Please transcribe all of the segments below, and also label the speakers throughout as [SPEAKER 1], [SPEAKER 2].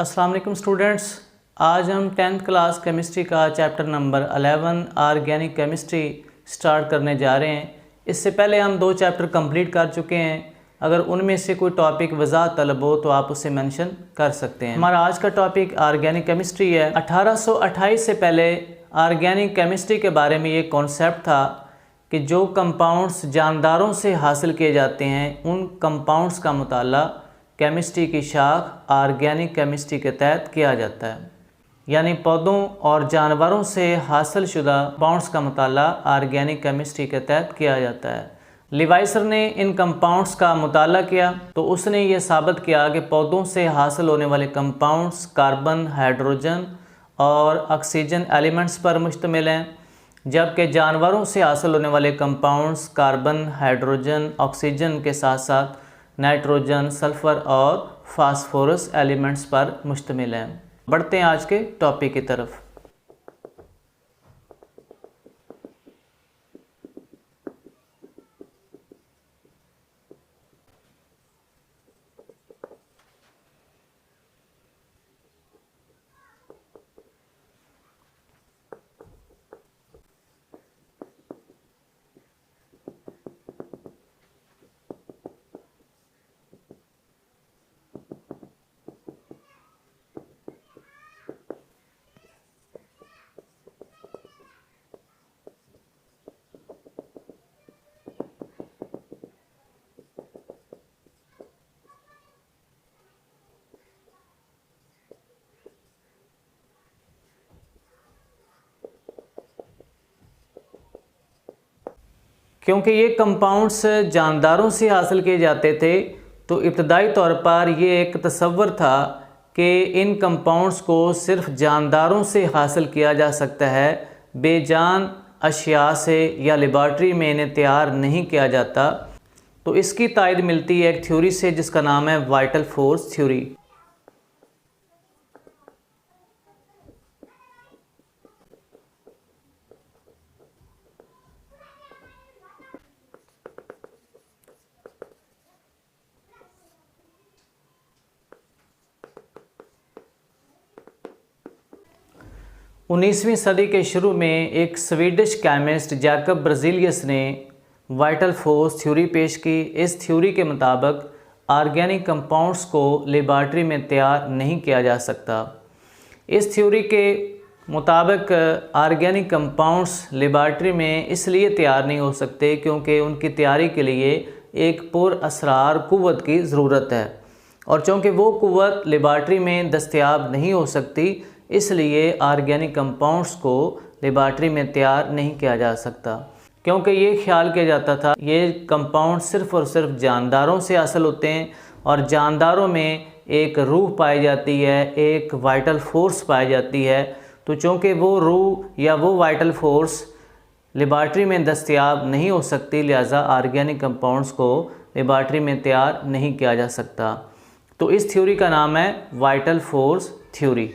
[SPEAKER 1] अस्सलाम वालेकुम स्टूडेंट्स। आज हम 10th क्लास केमिस्ट्री का chapter number 11 organic chemistry start करने जा रहे हैं। इससे पहले हम 2 चैप्टर कंप्लीट कर चुके हैं। अगर उनमें से कोई टॉपिक वज़ाहत तलब हो तो आप उसे मेंशन कर सकते हैं। हमारा आज का टॉपिक ऑर्गेनिक केमिस्ट्री है। 1828 से पहले ऑर्गेनिक केमिस्ट्री के बारे में ये कॉन्सेप्ट था कि जो कंपाउंड्स जानदारों से हासिल किए जाते हैं उन कंपाउंड्स का मुताला केमिस्ट्री की शाख ऑर्गेनिक केमिस्ट्री के तहत किया जाता है। यानी पौधों और जानवरों से हासिल शुदा कंपाउंड्स का मुताला ऑर्गेनिक केमिस्ट्री के तहत किया जाता है। लिवाइसर ने इन कंपाउंड्स का मुताला किया तो उसने ये साबित किया कि पौधों से हासिल होने वाले कंपाउंड्स कार्बन, हाइड्रोजन और ऑक्सीजन एलिमेंट्स पर मुश्तमिल हैं, जबकि जानवरों से हासिल होने वाले कंपाउंड्स कार्बन, हाइड्रोजन, ऑक्सीजन के साथ साथ नाइट्रोजन, सल्फ़र और फास्फोरस एलिमेंट्स पर मुश्तमिल हैं। बढ़ते हैं आज के टॉपिक की तरफ। क्योंकि ये कंपाउंड्स जानदारों से हासिल किए जाते थे तो इब्तदाई तौर पर ये एक तसव्वुर था कि इन कंपाउंड्स को सिर्फ जानदारों से हासिल किया जा सकता है, बेजान अशिया से या लेबॉर्ट्री में इन्हें तैयार नहीं किया जाता। तो इसकी तायद मिलती है एक थ्योरी से जिसका नाम है वाइटल फोर्स थ्योरी। 19वीं सदी के शुरू में एक स्वीडिश केमिस्ट जैकब ब्राज़िलियस ने वाइटल फोर्स थ्योरी पेश की। इस थ्योरी के मुताबिक ऑर्गेनिक कंपाउंड्स को लेबॉर्ट्री में तैयार नहीं किया जा सकता। इस थ्योरी के मुताबिक ऑर्गेनिक कंपाउंड्स लेबॉर्ट्री में इसलिए तैयार नहीं हो सकते क्योंकि उनकी तैयारी के लिए एक पुरअसरार क़ुव्वत की ज़रूरत है, और चूँकि वो क़ुव्वत लेबॉर्ट्री में दस्तयाब नहीं हो सकती इसलिए ऑर्गेनिक कंपाउंड्स को लेबॉर्ट्री में तैयार नहीं किया जा सकता। क्योंकि ये ख्याल किया जाता था ये कंपाउंड सिर्फ़ और सिर्फ जानदारों से हासिल होते हैं और जानदारों में एक रूह पाई जाती है, एक वाइटल फोर्स पाई जाती है। तो चूँकि वो रूह या वो वाइटल फोर्स लेबॉर्ट्री में दस्तयाब नहीं हो सकती, लिहाजा ऑर्गेनिक कंपाउंड्स को लेबॉर्ट्री में तैयार नहीं किया जा सकता। तो इस थ्योरी का नाम है वाइटल फोर्स थ्योरी।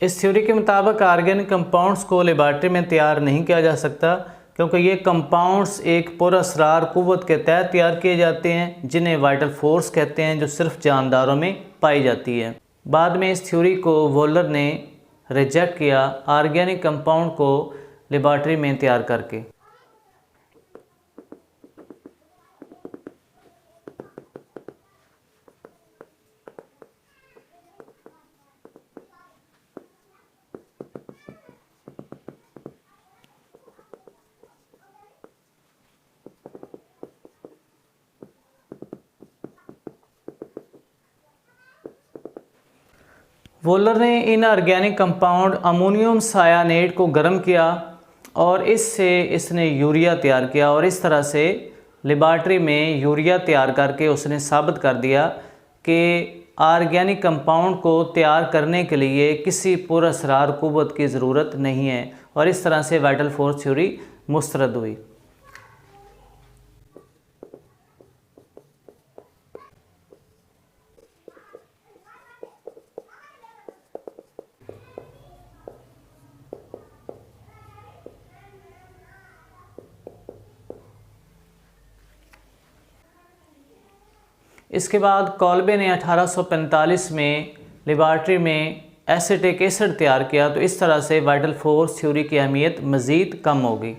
[SPEAKER 1] इस थ्योरी के मुताबिक ऑर्गेनिक कंपाउंड्स को लेबॉर्ट्री में तैयार नहीं किया जा सकता क्योंकि ये कंपाउंड्स एक पुरअसरार क़ुव्वत के तहत तैयार किए जाते हैं जिन्हें वाइटल फोर्स कहते हैं, जो सिर्फ जानदारों में पाई जाती है। बाद में इस थ्योरी को वोलर ने रिजेक्ट किया ऑर्गेनिक कंपाउंड को लेबॉर्ट्री में तैयार करके। वोलर ने इन ऑर्गेनिक कंपाउंड अमोनियम सायानेट को गर्म किया और इससे इसने यूरिया तैयार किया और इस तरह से लेबॉर्ट्री में यूरिया तैयार करके उसने साबित कर दिया कि ऑर्गेनिक कंपाउंड को तैयार करने के लिए किसी पुरअसरार क़ुव्वत की ज़रूरत नहीं है और इस तरह से वाइटल फोर्स थ्योरी मुस्तरद हुई। इसके बाद कॉल्बे ने 1845 में लेबॉर्ट्री में एसिटिक एसिड तैयार किया, तो इस तरह से वाइटल फोर्स थ्योरी की अहमियत मज़ीद कम हो गई।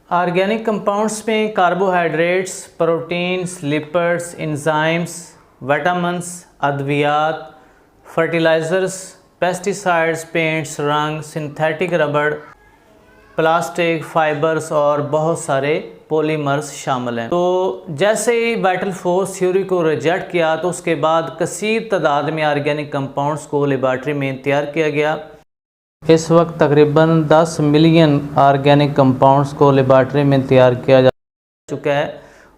[SPEAKER 1] ऑर्गेनिक कंपाउंड्स में carbohydrates, proteins, lipids, enzymes, vitamins, अद्वियात, फर्टिलाइज़र्स, पेस्टिसाइड्स, पेंट्स, रंग, सिंथेटिक रबड़, प्लास्टिक, फाइबर्स और बहुत सारे पॉलीमर्स शामिल हैं। तो जैसे ही वाइटल फोर्स थ्योरी को रिजेक्ट किया तो उसके बाद कसीर तादाद में ऑर्गेनिक कंपाउंड्स को लेबॉर्ट्री में तैयार किया गया। इस वक्त तकरीबन 10 मिलियन ऑर्गेनिक कंपाउंड्स को लेबॉर्ट्री में तैयार किया जा चुका है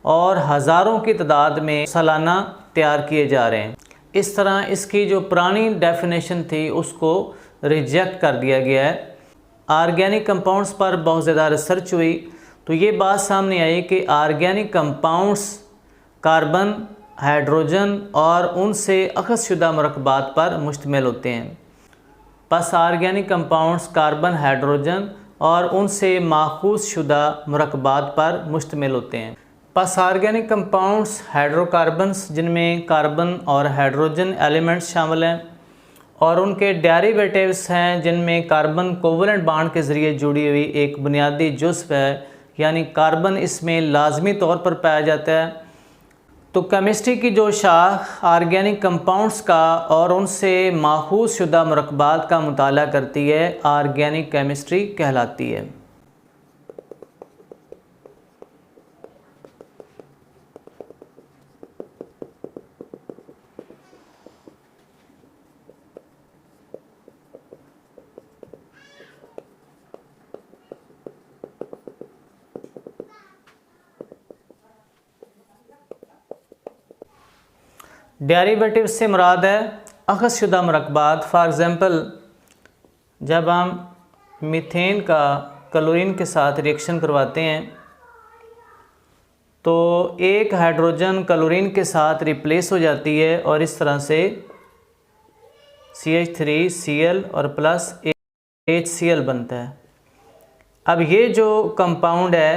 [SPEAKER 1] और हज़ारों की तादाद में सालाना तैयार किए जा रहे हैं। इस तरह इसकी जो पुरानी डेफिनेशन थी उसको रिजेक्ट कर दिया गया है। ऑर्गेनिक कंपाउंड्स पर बहुत ज़्यादा रिसर्च हुई तो ये बात सामने आई कि ऑर्गेनिक कंपाउंड्स कार्बन, हाइड्रोजन और उनसे अख़ज़शुदा मरकबात पर मुश्तमिल होते हैं। बस ऑर्गेनिक कंपाउंड्स कार्बन, हाइड्रोजन और उनसे माखूज़ शुदा मरकबात पर मुश्तमिल होते हैं। बस ऑर्गेनिक कंपाउंड्स हाइड्रोकार्बन्स जिनमें कार्बन और हाइड्रोजन एलिमेंट्स शामिल हैं और उनके डेरिवेटिव्स हैं जिनमें कार्बन कोवलेंट बॉन्ड के ज़रिए जुड़ी हुई एक बुनियादी जुज़्व है, यानी कार्बन इसमें लाजमी तौर पर पाया जाता है। तो केमिस्ट्री की जो शाख ऑर्गेनिक कंपाउंड्स का और उनसे माखूज़ शुदा मरकबात का मुताला करती है ऑर्गेनिक केमिस्ट्री कहलाती है। डेरिवेटिव से मुराद है अख़ज़शुदा मरकबात। फॉर एग्ज़ाम्पल जब हम मीथेन का क्लोरीन के साथ रिएक्शन करवाते हैं तो एक हाइड्रोजन क्लोरीन के साथ रिप्लेस हो जाती है और इस तरह से CH3Cl और प्लस HCl बनता है। अब ये जो कंपाउंड है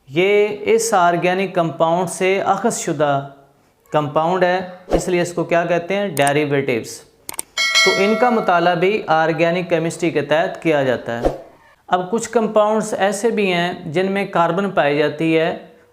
[SPEAKER 1] ये इस ऑर्गेनिक कंपाउंड से अख़ज़शुदा कंपाउंड है, इसलिए इसको क्या कहते हैं, डेरिवेटिव्स। तो इनका मुताला भी ऑर्गेनिक केमिस्ट्री के तहत किया जाता है। अब कुछ कंपाउंड्स ऐसे भी हैं जिनमें कार्बन पाई जाती है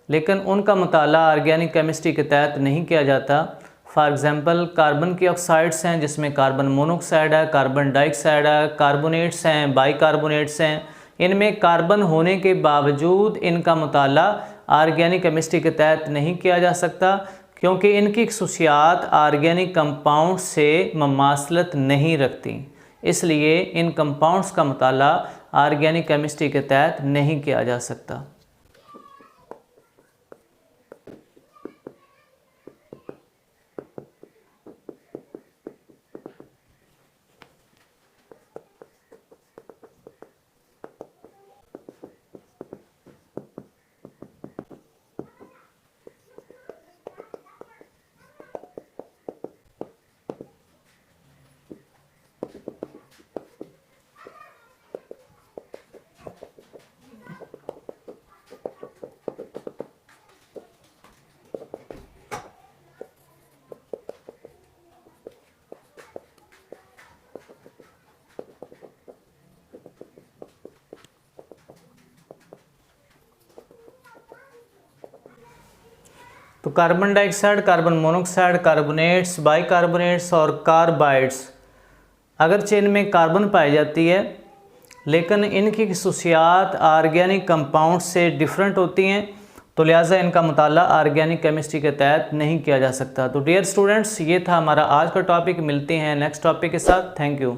[SPEAKER 1] लेकिन उनका मुताला ऑर्गेनिक केमिस्ट्री के तहत नहीं किया जाता। फॉर एग्ज़ाम्पल कार्बन के ऑक्साइड्स हैं जिसमें कार्बन मोनोऑक्साइड है, कार्बन डाइऑक्साइड है, कार्बोनेट्स हैं, बाइकार्बोनेट्स हैं। इनमें कार्बन होने के बावजूद इनका मुताला ऑर्गेनिक केमिस्ट्री के तहत नहीं किया जा सकता क्योंकि इनकी खसूसियात ऑर्गेनिक कंपाउंड से ममासलत नहीं रखती, इसलिए इन कंपाउंड्स का मुताला ऑर्गेनिक केमिस्ट्री के तहत नहीं किया जा सकता। तो carbon dioxide, carbon monoxide, carbonates, bicarbonates और कार्बाइड्स अगरचे इनमें कार्बन पाई जाती है लेकिन इनकी खसूसियात ऑर्गेनिक कंपाउंड से डिफरेंट होती हैं, तो लिहाजा इनका मुताला ऑर्गेनिक केमिस्ट्री के तहत नहीं किया जा सकता। तो डियर स्टूडेंट्स, ये था हमारा आज का टॉपिक। मिलते हैं नेक्स्ट टॉपिक के साथ। Thank you.